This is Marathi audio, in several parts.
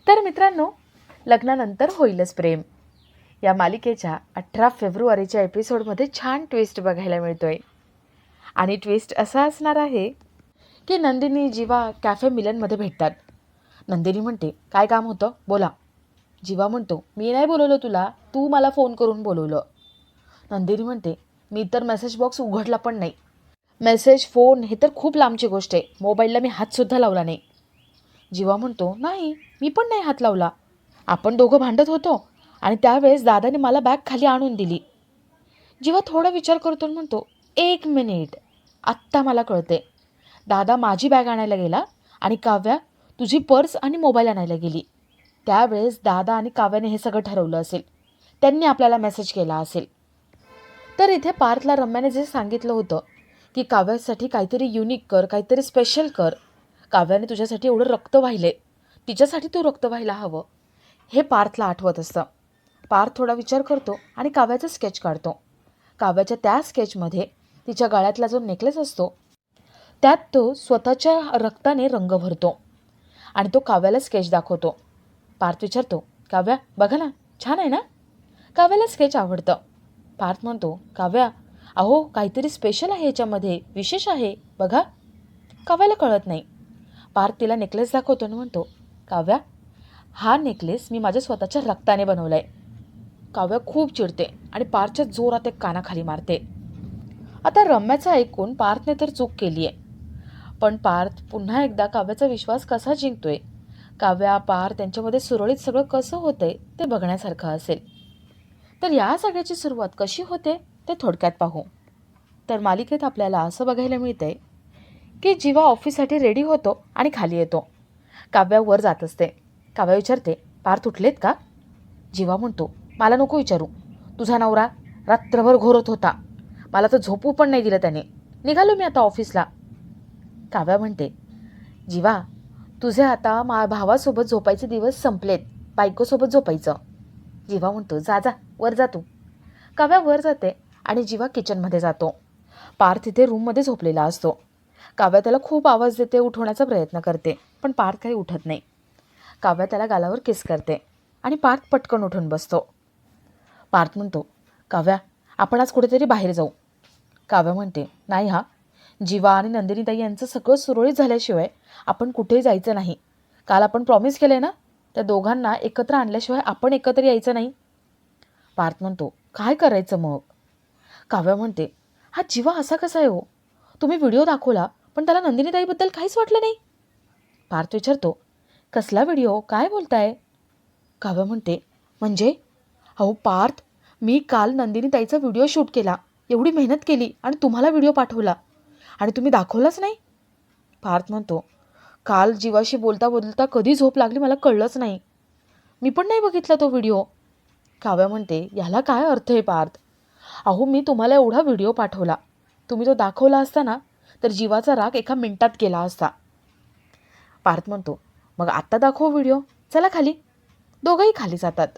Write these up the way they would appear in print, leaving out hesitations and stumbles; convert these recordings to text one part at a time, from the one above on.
तर मित्रांनो, लग्नानंतर होईलच प्रेम या मालिकेच्या 18 फेब्रुवारीच्या एपिसोडमध्ये छान ट्विस्ट बघायला मिळतोय. आणि ट्विस्ट असा असणार आहे की नंदिनी जीवा कॅफे मिलनमध्ये भेटतात. नंदिनी म्हणते, काय काम होतं बोला. जीवा म्हणतो, मी नाही बोलवलं तुला, तू मला फोन करून बोलवलं. नंदिनी म्हणते, मी तर मेसेज बॉक्स उघडला पण नाही. मेसेज फोन हे तर खूप लांबची गोष्ट आहे, मोबाईलला मी हातसुद्धा लावला नाही. जीवा म्हणतो, नाही मी पण नाही हात लावला. आपण दोघं भांडत होतो आणि त्यावेळेस दादाने मला बॅग खाली आणून दिली. जीवा थोडा विचार करतो आणि म्हणतो, एक मिनिट, आत्ता मला कळते. दादा माझी बॅग आणायला गेला आणि काव्या तुझी पर्स आणि मोबाईल आणायला गेली. त्यावेळेस दादा आणि काव्याने हे सगळं ठरवलं असेल. त्यांनी आपल्याला मेसेज केला असेल. तर इथे पार्थला रम्याने जे सांगितलं होतं की काव्यासाठी काहीतरी युनिक कर, काहीतरी स्पेशल कर. काव्याने तुझ्यासाठी एवढं रक्त वाहिले, तिच्यासाठी तू रक्त व्हायला हवं, हे पार्थला आठवत असतं. पार्थ थोडा विचार करतो आणि काव्याचं स्केच काढतो. काव्याच्या त्या स्केचमध्ये तिच्या गळ्यातला जो नेकलेस असतो त्यात तो स्वतःच्या रक्ताने रंग भरतो आणि तो काव्याला स्केच दाखवतो. पार्थ विचारतो, काव्या बघा ना, छान आहे ना. काव्याला स्केच आवडतं. पार्थ म्हणतो, काव्या अहो काहीतरी स्पेशल आहे याच्यामध्ये, विशेष आहे बघा. काव्याला कळत नाही. पार्थ तिला नेकलेस दाखवतो आणि म्हणतो, काव्या हा नेकलेस मी माझ्या स्वतःच्या रक्ताने बनवला आहे. काव्या खूप चिडते आणि पार्थच्या जोरात एक कानाखाली मारते. आता रम्याचं ऐकून पार्थने तर चूक केली आहे, पण पार्थ पुन्हा एकदा काव्याचा विश्वास कसा जिंकतोय, काव्या पार्थ त्यांच्यामध्ये सुरळीत सगळं कसं होतंय ते बघण्यासारखं असेल. तर या सगळ्याची सुरुवात कशी होते ते थोडक्यात पाहू. तर मालिकेत आपल्याला असं बघायला मिळतंय की जीवा ऑफिससाठी रेडी होतो आणि खाली येतो. काव्या वर जात असते. काव्या विचारते, पार्थ उठलेत का. जीवा म्हणतो, मला नको विचारू, तुझा नवरा रात्रभर घोरत होता, मला तर झोपू पण नाही दिलं त्याने, निघालो मी आता ऑफिसला. काव्या म्हणते, जीवा तुझे आता भावासोबत झोपायचे दिवस संपलेत, बायकोसोबत झोपायचं. जीवा म्हणतो, जा जा वर जा तू. काव्या वर जाते आणि जीवा किचनमध्ये जातो. पार्थ इथे रूममध्ये झोपलेला असतो. काव्या त्याला खूप आवाज देते, उठवण्याचा प्रयत्न करते, पण पार्थ काही उठत नाही. काव्या त्याला गालावर किस करते आणि पार्थ पटकन उठून बसतो. पार्थ म्हणतो, काव्या आपण आज कुठेतरी बाहेर जाऊ. काव्या म्हणते, नाही हा, जीवा आणि नंदिनीताई यांचं सगळं सुरळीत झाल्याशिवाय आपण कुठेही जायचं नाही. काल आपण प्रॉमिस केलं ना, त्या दोघांना एकत्र आणल्याशिवाय आपण एकत्र यायचं नाही. पार्थ म्हणतो, काय करायचं मग. काव्या म्हणते, हा जीवा असा कसा आहे हो, तुम्ही व्हिडिओ दाखवला पण त्याला नंदिनीताईबद्दल काहीच वाटलं नाही. पार्थ विचारतो, कसला व्हिडिओ, काय बोलताय. काव्या म्हणते, म्हणजे अहो पार्थ, मी काल नंदिनीताईचा व्हिडिओ शूट केला, एवढी मेहनत केली आणि तुम्हाला व्हिडिओ पाठवला आणि तुम्ही दाखवलाच नाही. पार्थ म्हणतो, काल जीवाशी बोलता बोलता कधी झोप लागली मला कळलंच नाही, मी पण नाही बघितला तो व्हिडिओ. काव्या म्हणते, याला काय अर्थ आहे पार्थ. अहो मी तुम्हाला एवढा व्हिडिओ पाठवला, तुम्ही तो दाखवला असता ना तर जीवाचा राग एका मिनिटात गेला असता. पार्थ म्हणतो, मग आत्ता दाखव व्हिडिओ, चला खाली. दोघंही खाली जातात.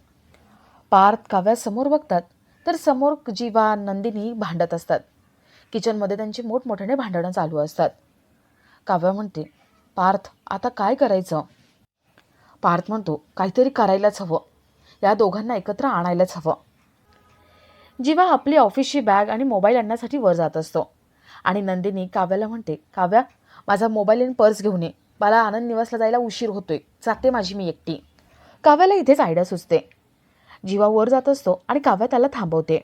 पार्थ काव्यासमोर बघतात तर समोर जीवा नंदिनी भांडत असतात. किचनमध्ये त्यांची मोठमोठ्याने भांडणं चालू असतात. काव्या म्हणते, पार्थ आता काय करायचं. पार्थ म्हणतो, काहीतरी करायलाच हवं, या दोघांना एकत्र आणायलाच हवं. जीवा आपली ऑफिसची बॅग आणि मोबाईल आणण्यासाठी वर जात असतो आणि नंदिनी काव्याला म्हणते, काव्या माझा मोबाईल आणि पर्स घेऊन ये, मला आनंद निवासला जायला उशीर होतोय, जाते माझी मी एकटी. काव्याला इथेच आयडिया सुचते. जीवा वर जात असतो आणि काव्या त्याला थांबवते.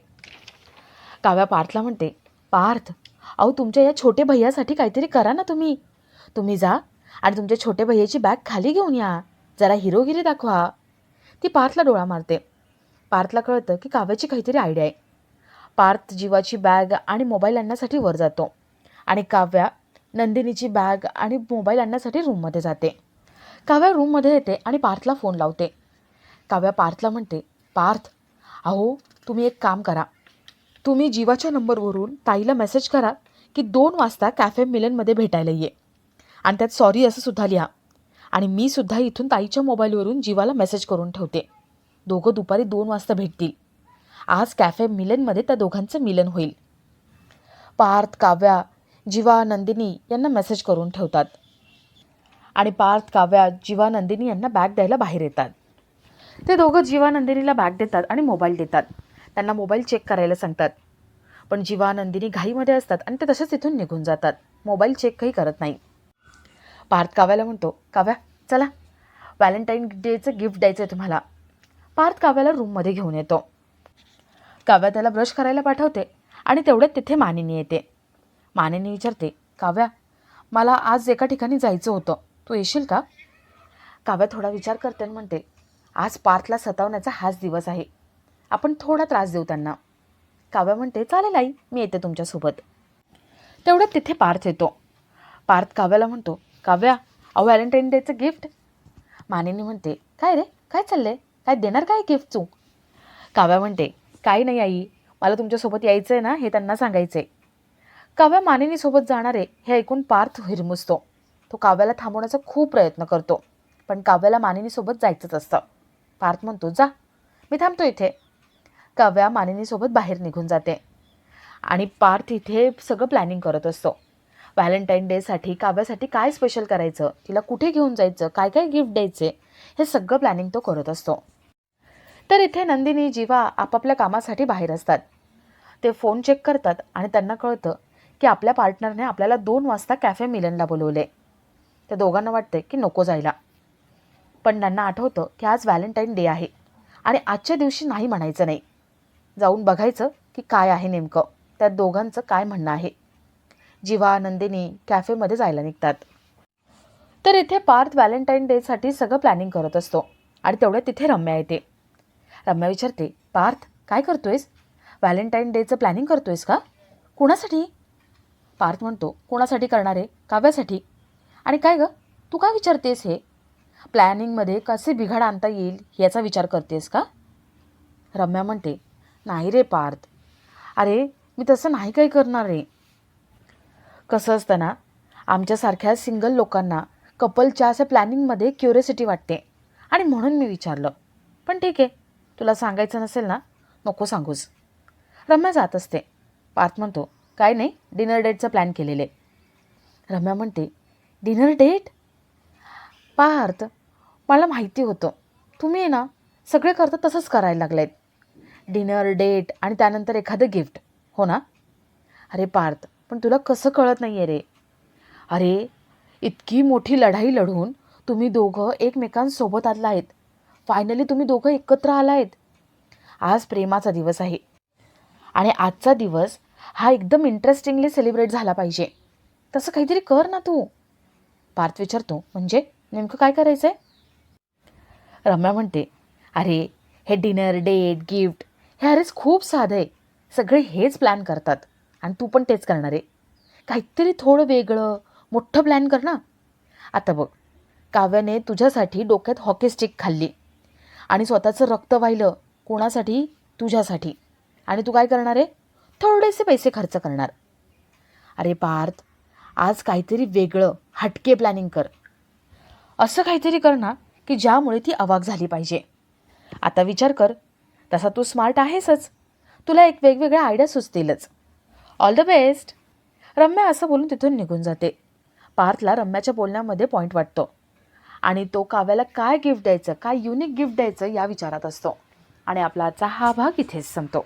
काव्या पार्थला म्हणते, पार्थ अहो तुमच्या या छोटे भैयासाठी काहीतरी करा ना तुम्ही. तुम्ही जा आणि तुमच्या छोटे भैयाची बॅग खाली घेऊन या, जरा हिरोगिरी दाखवा. ती पार्थला डोळा मारते. पार्थला कळतं की काव्याची काहीतरी आयडिया आहे. पार्थ जीवाची बॅग आणि मोबाईल आणण्यासाठी वर जातो आणि काव्या नंदिनीची बॅग आणि मोबाईल आणण्यासाठी रूममध्ये जाते. काव्या रूममध्ये येते आणि पार्थला फोन लावते. काव्या पार्थला म्हणते, पार्थ अहो तुम्ही एक काम करा, तुम्ही जीवाच्या नंबरवरून ताईला मेसेज करा की 2 वाजता कॅफे मिलनमध्ये भेटायला ये आणि त्यात सॉरी असं सुद्धा लिहा. आणि मी सुद्धा इथून ताईच्या मोबाईलवरून जीवाला मेसेज करून ठेवते. दोघं दुपारी 2 वाजता भेटतील. आज कॅफे मिलनमध्ये त्या दोघांचं मिलन होईल. पार्थ, काव्या, जीवा, नंदिनी यांना मेसेज करून ठेवतात. आणि पार्थ, काव्या, जीवा, नंदिनी यांना बॅग द्यायला बाहेर येतात. ते दोघं जीवा नंदिनीला बॅग देतात आणि मोबाईल देतात. त्यांना मोबाईल चेक करायला सांगतात. पण जीवा नंदिनी घाईमध्ये असतात आणि ते तसेच तिथून निघून जातात. मोबाईल चेकही करत नाही. पार्थ काव्याला म्हणतो, काव्या चला, व्हॅलेंटाईन डेचं गिफ्ट द्यायचं आहे तुम्हाला. पार्थ काव्याला रूममध्ये घेऊन येतो. काव्या त्याला ब्रश करायला पाठवते आणि तेवढ्यात तिथे मानिनी येते. मानिनी विचारते, काव्या मला आज एका ठिकाणी जायचं होतं, तू येशील का? काव्या थोडा विचार करते आणि म्हणते, आज पार्थला सतावण्याचा हाच दिवस आहे, आपण थोडा त्रास देऊ त्यांना. काव्या म्हणते, चालेल आई, मी येते तुमच्यासोबत. तेवढ्यात तिथे पार्थ येतो. पार्थ काव्याला म्हणतो, काव्या व्हॅलेंटाईन डेचं गिफ्ट. मानिनी म्हणते, काय रे, काय चाललंय, काय देणार काय गिफ्ट तू? काव्या म्हणते, काही नाही आई, मला तुमच्यासोबत यायचं आहे ना, हे त्यांना सांगायचं आहे. काव्या मानिनीसोबत जाणार आहे हे ऐकून पार्थ हिरमुसतो. तो काव्याला थांबवण्याचा खूप प्रयत्न करतो, पण काव्याला मानिनीसोबत जायचंच असतं. पार्थ म्हणतो, जा, मी थांबतो इथे. काव्या मानिनीसोबत बाहेर निघून जाते आणि पार्थ इथे सगळं प्लॅनिंग करत असतो. व्हॅलेंटाईन डेसाठी काव्यासाठी काय स्पेशल करायचं, तिला कुठे घेऊन जायचं, काय काय गिफ्ट द्यायचे, हे सगळं प्लॅनिंग तो करत असतो. तर इथे नंदिनी, जीवा आपापल्या कामासाठी बाहेर असतात. ते फोन चेक करतात आणि त्यांना कळतं की आपल्या पार्टनरने आपल्याला 2 वाजता कॅफे मिलनला बोलवले. त्या दोघांना वाटते की नको जायला, पण त्यांना आठवतं की आज व्हॅलेंटाईन डे आहे आणि आजच्या दिवशी नाही म्हणायचं नाही, जाऊन बघायचं की काय आहे नेमकं, त्या दोघांचं काय म्हणणं आहे. जीवा, नंदिनी कॅफेमध्ये जायला निघतात. तर इथे पार्थ व्हॅलेंटाईन डेसाठी सगळं प्लॅनिंग करत असतो आणि तेवढ्यात तिथे रम्या येते. रम्या विचारते, पार्थ काय करतोयस, व्हॅलेंटाईन डेचं प्लॅनिंग करतोयस का, कुणासाठी? पार्थ म्हणतो, कोणासाठी करणार आहे, काव्यासाठी. आणि काय गं, तू काय विचारतेस, हे प्लॅनिंगमध्ये कसे बिघाड आणता येईल याचा विचार करतेस का? रम्या म्हणते, नाही रे पार्थ, अरे मी तसं नाही काही करणार रे. कसं असतं ना, आमच्यासारख्या सिंगल लोकांना कपलच्या अशा प्लॅनिंगमध्ये क्युरियोसिटी वाटते आणि म्हणून मी विचारलं. पण ठीक आहे, तुला सांगायचं नसेल ना, नको सांगूस. रम्या जात असते. पार्थ म्हणतो, काय नाही, डिनर डेटचं प्लॅन केलेले. रम्या म्हणते, डिनर डेट? पार्थ, मला माहिती होतं तुम्ही ना सगळे करता तसंच करायला लागलेत. डिनर डेट आणि त्यानंतर एखादं गिफ्ट, हो ना? अरे पार्थ, पण तुला कसं कळत नाही आहे रे. अरे इतकी मोठी लढाई लढून तुम्ही दोघं एकमेकांसोबत आला आहेत, फायनली तुम्ही दोघं एकत्र आला आहेत. आज प्रेमाचा दिवस आहे आणि आजचा दिवस हा एकदम इंटरेस्टिंगली सेलिब्रेट झाला पाहिजे. तसं काहीतरी कर ना तू. पार्थ विचारतो, म्हणजे नेमकं काय करायचं आहे? रम्या म्हणते, अरे हे डिनर डेट गिफ्ट हे अरेच खूप साधं आहे, सगळे हेच प्लॅन करतात आणि तू पण तेच करणार आहे. काहीतरी थोडं वेगळं मोठं प्लॅन कर ना. आता बघ, काव्याने तुझ्यासाठी डोक्यात हॉकी स्टिक खाल्ली आणि स्वतःचं रक्त वाहिलं, कोणासाठी, तुझ्यासाठी. आणि तू काय करणार आहे, थोडेसे पैसे खर्च करणार. अरे पार्थ, आज काहीतरी वेगळं हटके प्लॅनिंग कर. असं काहीतरी कर ना की ज्यामुळे ती अवाक झाली पाहिजे. आता विचार कर, तसा तू स्मार्ट आहेसच, तुला एक वेगवेगळ्या आयडिया सुचतीलच. All the best. रम्या असं बोलून तिथून निघून जाते. पार्थला रम्याच्या बोलण्यामध्ये पॉईंट वाटतो आणि तो काव्याला काय गिफ्ट द्यायचं, काय युनिक गिफ्ट द्यायचं या विचारात असतो. आणि आपला आजचा हा भाग इथेच संपतो.